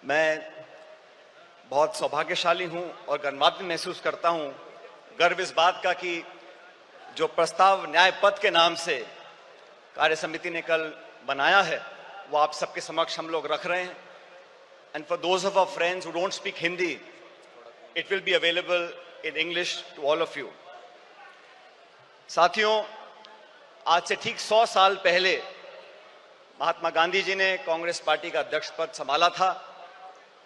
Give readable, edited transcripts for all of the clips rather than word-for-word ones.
मैं बहुत सौभाग्यशाली हूं और गर्वान्वित महसूस करता हूं, गर्व इस बात का कि जो प्रस्ताव न्याय पथ के नाम से कार्य समिति ने कल बनाया है वो आप सबके समक्ष हम लोग रख रहे हैं। And for those of our friends who don't speak Hindi, it will be available in English to all of you. साथियों, आज से ठीक 100 साल पहले महात्मा गांधी जी ने कांग्रेस पार्टी का अध्यक्ष पद संभाला था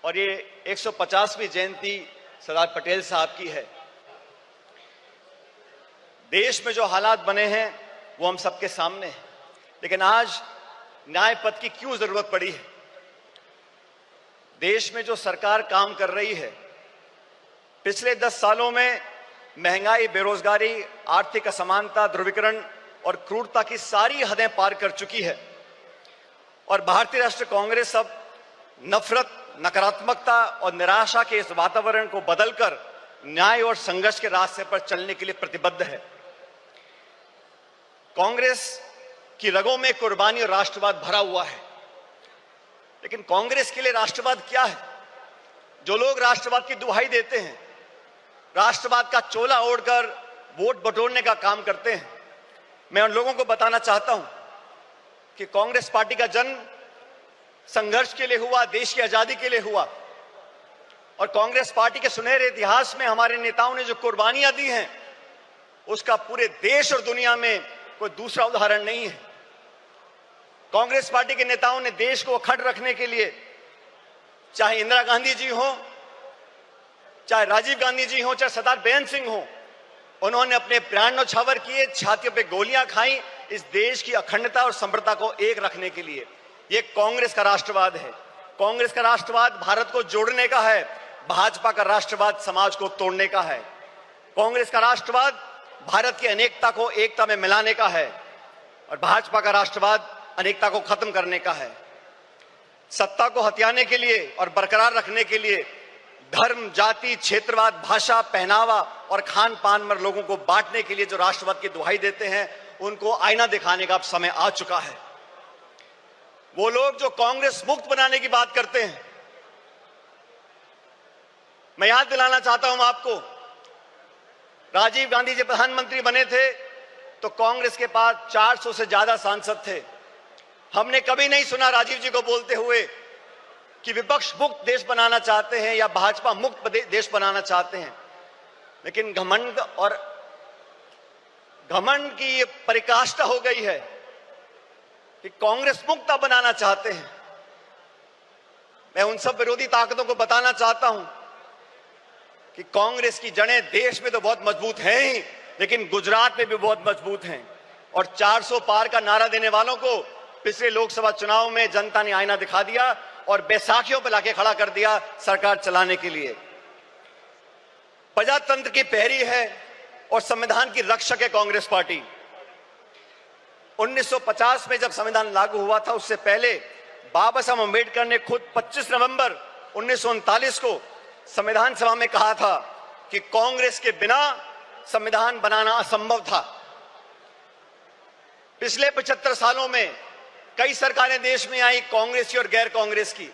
और ये 150वीं जयंती सरदार पटेल साहब की है। देश में जो हालात बने हैं वो हम सबके सामने हैं, लेकिन आज न्याय पथ की क्यों जरूरत पड़ी है? देश में जो सरकार काम कर रही है, पिछले 10 सालों में महंगाई, बेरोजगारी, आर्थिक असमानता, ध्रुवीकरण और क्रूरता की सारी हदें पार कर चुकी है और भारतीय राष्ट्रीय कांग्रेस अब नफरत, नकारात्मकता और निराशा के इस वातावरण को बदलकर न्याय और संघर्ष के रास्ते पर चलने के लिए प्रतिबद्ध है। कांग्रेस की रगों में कुर्बानी और राष्ट्रवाद भरा हुआ है, लेकिन कांग्रेस के लिए राष्ट्रवाद क्या है? जो लोग राष्ट्रवाद की दुहाई देते हैं, राष्ट्रवाद का चोला ओढ़कर वोट बटोरने का काम करते हैं, मैं उन लोगों को बताना चाहता हूं कि कांग्रेस पार्टी का जन्म संघर्ष के लिए हुआ, देश की आजादी के लिए हुआ और कांग्रेस पार्टी के सुनहरे इतिहास में हमारे नेताओं ने जो कुर्बानियां दी हैं उसका पूरे देश और दुनिया में कोई दूसरा उदाहरण नहीं है। कांग्रेस पार्टी के नेताओं ने देश को अखंड रखने के लिए, चाहे इंदिरा गांधी जी हो, चाहे राजीव गांधी जी हो, चाहे सरदार बेअंत सिंह हो, उन्होंने अपने प्राण न्यौछावर किए, छातियों पे गोलियां खाई इस देश की अखंडता और समृद्धता को एक रखने के लिए। ये कांग्रेस का राष्ट्रवाद है। कांग्रेस का राष्ट्रवाद भारत को जोड़ने का है, भाजपा का राष्ट्रवाद समाज को तोड़ने का है। कांग्रेस का राष्ट्रवाद भारत की अनेकता को एकता में मिलाने का है और भाजपा का राष्ट्रवाद अनेकता को खत्म करने का है। सत्ता को हथियाने के लिए और बरकरार रखने के लिए धर्म, जाति, क्षेत्रवाद, भाषा, पहनावा और खान पान पर लोगों को बांटने के लिए जो राष्ट्रवाद की दुहाई देते हैं, उनको आईना दिखाने का अब समय आ चुका है। वो लोग जो कांग्रेस मुक्त बनाने की बात करते हैं, मैं याद दिलाना चाहता हूं आपको, राजीव गांधी जी प्रधानमंत्री बने थे तो कांग्रेस के पास 400 से ज्यादा सांसद थे। हमने कभी नहीं सुना राजीव जी को बोलते हुए कि विपक्ष मुक्त देश बनाना चाहते हैं या भाजपा मुक्त देश बनाना चाहते हैं। लेकिन घमंड की ये परिकाष्ठा हो गई है कि कांग्रेस मुक्त बनाना चाहते हैं। मैं उन सब विरोधी ताकतों को बताना चाहता हूं कि कांग्रेस की जड़ें देश में तो बहुत मजबूत हैं ही, लेकिन गुजरात में भी बहुत मजबूत हैं और 400 पार का नारा देने वालों को पिछले लोकसभा चुनाव में जनता ने आईना दिखा दिया और बैसाखियों पर लाके खड़ा कर दिया सरकार चलाने के लिए। प्रजातंत्र की पहरी है और संविधान की रक्षक है कांग्रेस पार्टी। 1950 में जब संविधान लागू हुआ था, उससे पहले बाबा साहब अम्बेडकर ने खुद 25 नवंबर 1939 को संविधान सभा में कहा था कि कांग्रेस के बिना संविधान बनाना असंभव था। पिछले 75 सालों में कई सरकारें देश में आई, कांग्रेस की और गैर कांग्रेस की।